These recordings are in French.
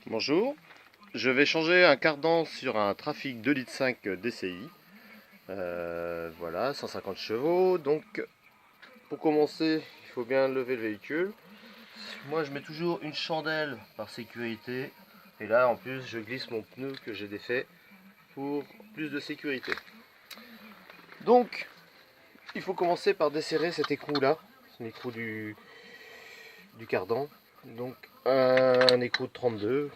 Bonjour, je vais changer un cardan sur un Trafic 2,5 litres DCI. Voilà, 150 chevaux. Donc pour commencer, il faut bien lever le véhicule. Moi je mets toujours une chandelle par sécurité. Et là en plus je glisse mon pneu que j'ai défait pour plus de sécurité. Donc il faut commencer par desserrer cet écrou là, l'écrou du cardan. Donc un écrou de 32.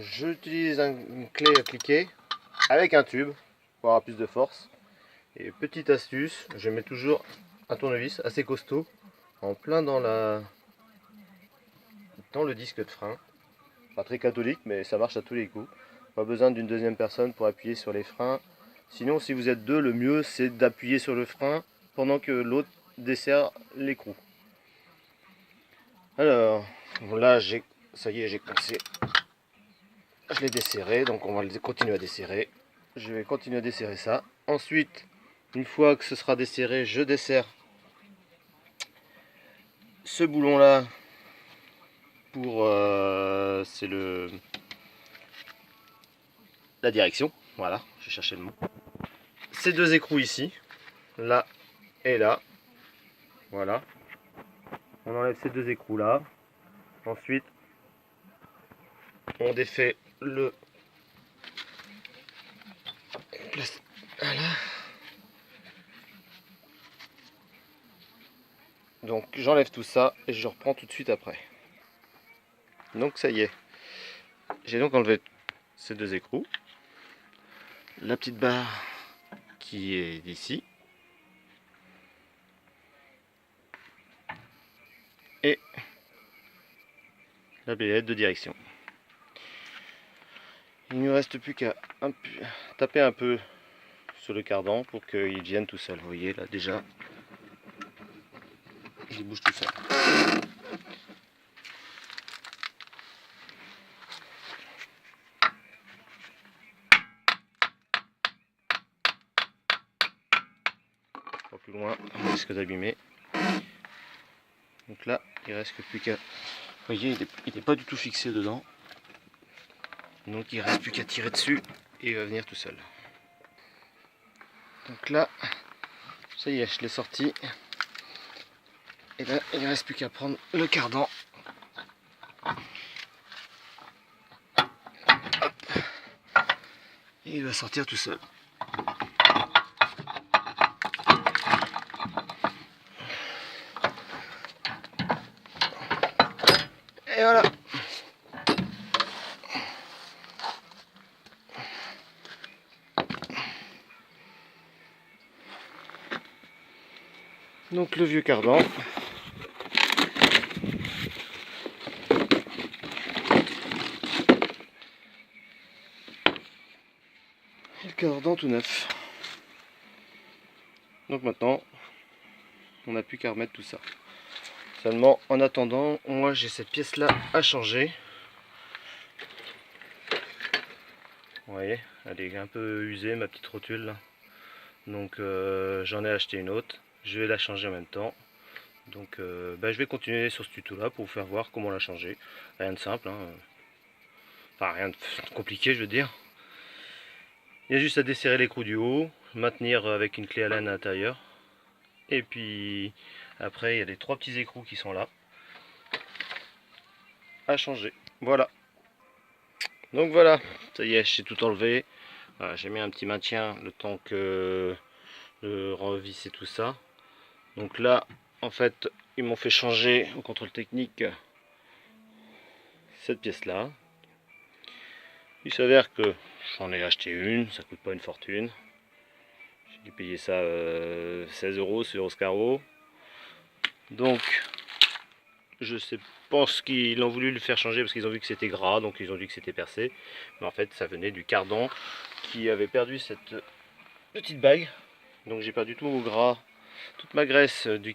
J'utilise une clé à cliquer avec un tube pour avoir plus de force. Et petite astuce, je mets toujours un tournevis assez costaud en plein dans le disque de frein. Pas très catholique, mais ça marche à tous les coups. Pas besoin d'une deuxième personne pour appuyer sur les freins. Sinon, si vous êtes deux, le mieux c'est d'appuyer sur le frein pendant que l'autre desserre l'écrou. Alors, là ça y est, j'ai commencé. Je l'ai desserré, donc on va continuer à desserrer. Je vais continuer à desserrer ça. Ensuite, une fois que ce sera desserré, je desserre ce boulon là pour c'est la direction. Voilà, j'ai cherché le mot. Ces deux écrous ici, là et là. Voilà. On enlève ces deux écrous là. Ensuite, on défait le. Voilà. Donc j'enlève tout ça et je reprends tout de suite après. Donc ça y est. J'ai donc enlevé ces deux écrous. La petite barre qui est ici. Et la belette de direction. Il ne me reste plus qu'à taper un peu sur le cardan pour qu'il vienne tout seul. Vous voyez là déjà, il bouge tout seul. Pas plus loin, on risque d'abîmer. Donc là, il reste plus qu'à. Vous voyez, il n'est pas du tout fixé dedans. Donc il ne reste plus qu'à tirer dessus et il va venir tout seul. Donc là, ça y est, je l'ai sorti. Et là, il ne reste plus qu'à prendre le cardan. Hop. Et il va sortir tout seul. Et voilà. Donc le vieux cardan. Et le cardan tout neuf. Donc maintenant, on n'a plus qu'à remettre tout ça. Seulement, en attendant, moi j'ai cette pièce là à changer. Vous voyez, elle est un peu usée, ma petite rotule là. Donc j'en ai acheté une autre. Je vais la changer en même temps. Donc je vais continuer sur ce tuto là pour vous faire voir comment la changer. Rien de simple, hein. Enfin rien de compliqué je veux dire. Il y a juste à desserrer l'écrou du haut, maintenir avec une clé Allen à l'intérieur. Et puis après il y a les trois petits écrous qui sont là à changer. Voilà. Donc voilà, ça y est, j'ai tout enlevé. Voilà, j'ai mis un petit maintien le temps que de revisser tout ça. Donc là, en fait, ils m'ont fait changer au contrôle technique cette pièce là. Il s'avère que j'en ai acheté une, ça coûte pas une fortune. J'ai dû payer ça 16 € sur Oscaro. Donc je pense qu'ils ont voulu le faire changer parce qu'ils ont vu que c'était gras, donc ils ont dit que c'était percé. Mais en fait ça venait du cardan qui avait perdu cette petite bague. Donc j'ai perdu tout mon gras, toute ma graisse du cardan.